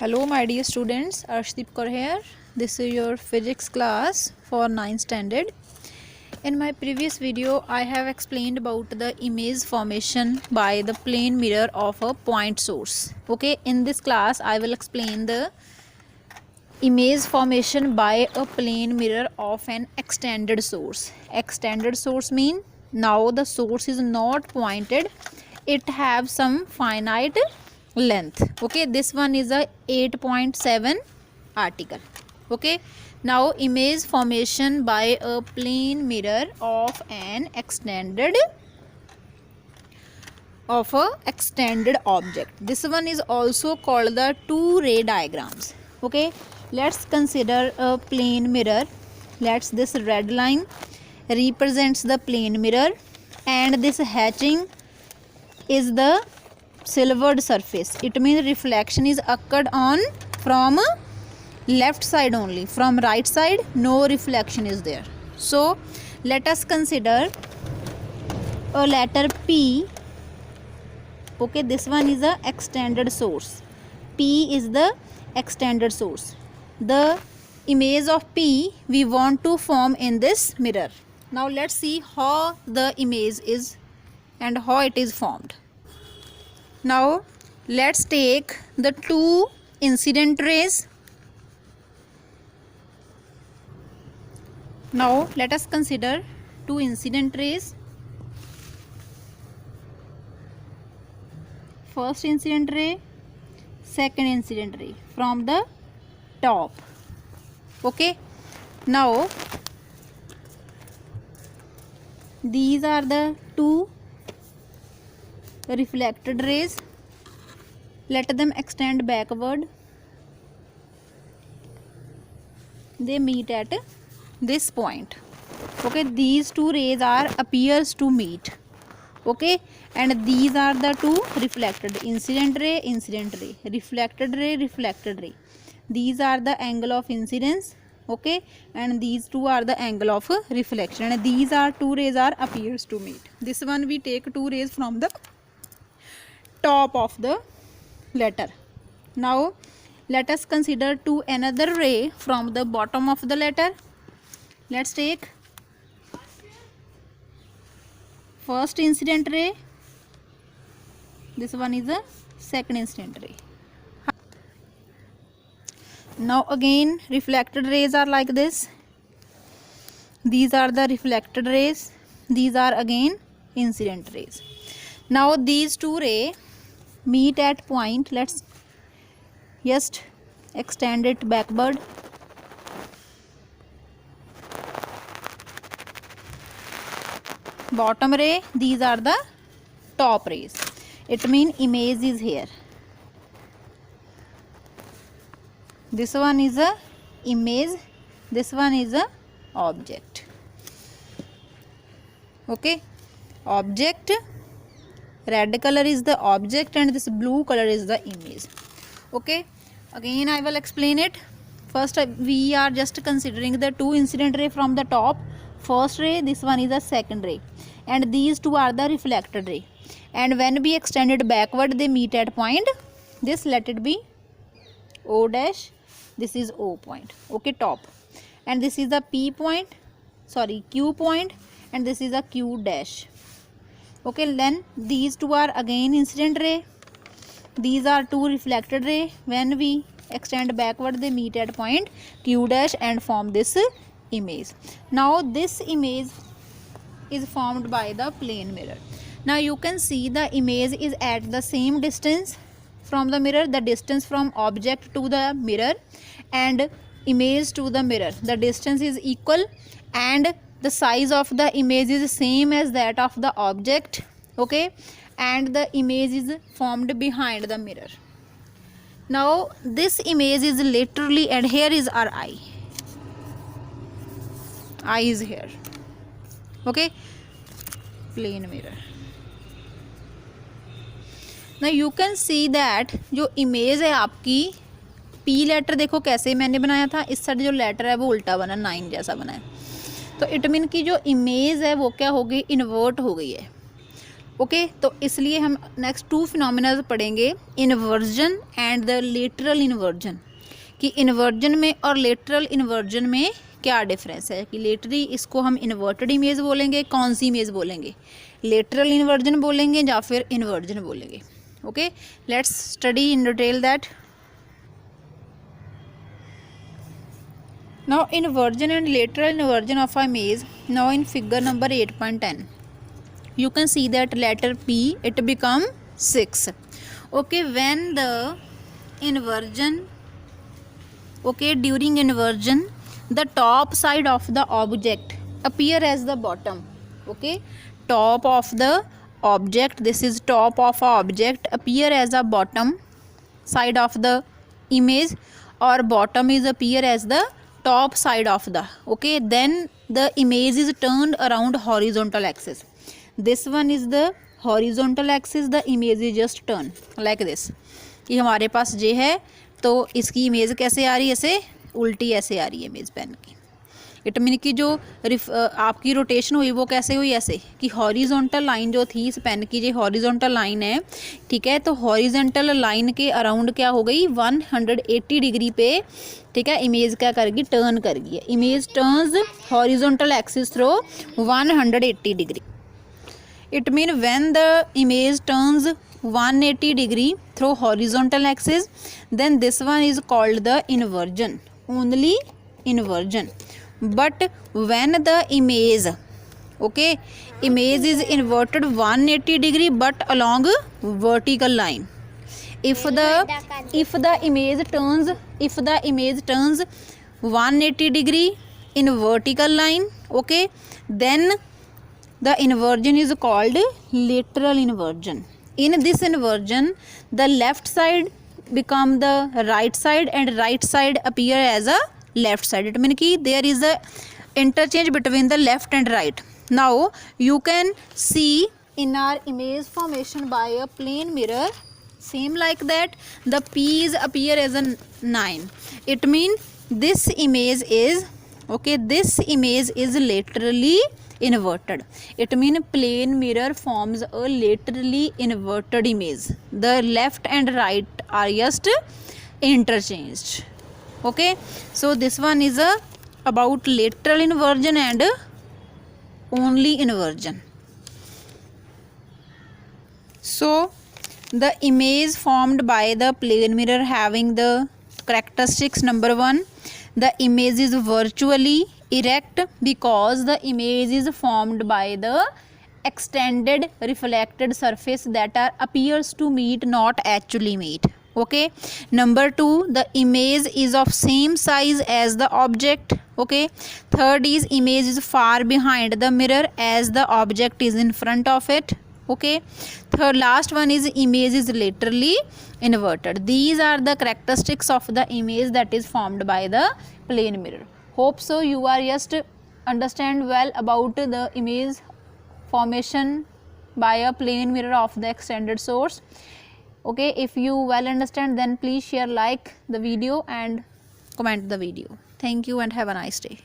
Hello my dear students, Arshdeep Kaur here. This is your physics class for 9th standard. In my previous video, I have explained about the image formation by the plane mirror of a point source. Okay, in this class, I will explain the image formation by a plane mirror of an extended source. Extended source mean now the source is not pointed, it have some finite length. Okay, this one is a 8.7 article. Okay, now image formation by a plane mirror of an extended object. This one is also called the two-ray diagrams. Okay, let's consider a plane mirror. This red line represents the plane mirror and this hatching is the silvered surface. It means reflection is occurred on from left side only, from right side no reflection is there. So let us consider a letter P. Okay, this one is a extended source. P is the extended source. The image of P we want to form in this mirror. Now let's see how the image is and how it is formed. Now let's take the two incident rays. Now let us consider two incident rays. First incident ray, second incident ray from the top. Okay, now these are the two reflected rays. Let them extend backward. They meet at this point. Okay, these two rays appears to meet. Okay, and these are the two reflected, incident ray, reflected ray. These are the angle of incidence. Okay, and these two are the angle of reflection, and these are two rays appears to meet. This one we take two rays from the top of the letter. Now let us consider another ray from the bottom of the letter. Let's take first incident ray. This one is the second incident ray. Now again reflected rays are like this. These are the reflected rays. These are again incident rays. Now these two rays meet at point. Let's just extend it backward. Bottom ray, these are the top rays. It means image is here. This one is a image, this one is a object. Okay, object, red color is the object and this blue color is the image. Okay, again I will explain it. First we are just considering the two incident ray from the top. First ray, this one is the second ray, and these two are the reflected ray, and when we extend it backward they meet at point. This let it be O dash, this is O point. Okay, top, and this is the P point, sorry Q point, and this is a Q dash. Okay, then these two are again incident ray, these are two reflected ray. When we extend backward they meet at point Q dash and form this image. Now this image is formed by the plane mirror. Now you can see the image is at the same distance from the mirror, the distance from object to the mirror and image to the mirror, the distance is equal, and the size of the image is same as that of the object. Okay, and the image is formed behind the mirror. Now this image is literally, and here is our eye is here. Okay, plane mirror. Now you can see that जो image है आपकी P letter, देखो कैसे मैंने बनाया था, इस side जो लेटर है वो उल्टा बना, 9 जैसा बना है. तो इट मीन कि जो इमेज है वो क्या हो गई, इन्वर्ट हो गई है. ओके तो इसलिए हम नेक्स्ट 2 फिनोमिना पढ़ेंगे, inversion and the lateral inversion, कि इन्वर्जन में और लेटरल इन्वर्जन में क्या डिफरेंस है, कि लेटरली इसको हम इन्वर्टेड इमेज बोलेंगे, कौन सी इमेज बोलेंगे, लेटरल इन्वर्जन बोलेंगे या फिर इन्वर्जन बोलेंगे। Okay let's study in detail that. Now inversion and lateral inversion of a image. Now in figure number 8.10 you can see that letter P it become 6. Okay, when the inversion, okay, during inversion the top side of the object appear as the bottom. Okay, top of the object, this is top of a object, appear as a bottom side of the image, or bottom is appear as the top side of the, okay, then the image is turned around horizontal axis. This one is the horizontal axis, the image is just turn like this. ये हमारे पास ये है तो इसकी image कैसे आ रही है, ऐसे उल्टी ऐसे आ रही है इमेज पेन की। इट मीन कि जो आपकी रोटेशन हुई वो कैसे हुई, ऐसे कि हॉरिजॉन्टल लाइन जो थी इस पेन की, जो हॉरिजॉन्टल लाइन है, ठीक है, तो हॉरिजॉन्टल लाइन के अराउंड क्या हो गई 180 डिग्री पे, ठीक है, इमेज क्या करेगी, टर्न करेगी। Image turns horizontal axis through 180 degree. It mean when the image turns 180 degree through horizontal axis, then this one is called the inversion, only inversion. But when the image, okay, image is inverted 180 degree but along vertical line, if the image turns 180 degree in vertical line, okay, then the inversion is called lateral inversion. In this inversion the left side become the right side and right side appear as a left side. It means कि there is a interchange between the left and right. Now you can see in our image formation by a plane mirror, same like that the P's appear as a 9. It means this image is, okay, this image is laterally inverted. It means plane mirror forms a laterally inverted image. The left and right are just interchanged. Okay, so this one is about lateral inversion and only inversion. So the image formed by the plane mirror having the characteristics, number 1, the image is virtually erect because the image is formed by the extended reflected surface that appears to meet, not actually meet. Okay, number 2, the image is of same size as the object. Okay, third is image is far behind the mirror as the object is in front of it. Okay, third last one is image is laterally inverted. These are the characteristics of the image that is formed by the plane mirror. Hope so you are just understand well about the image formation by a plane mirror of the extended source. Okay, if you well understand then please share, like the video and comment the video. Thank you and have a nice day.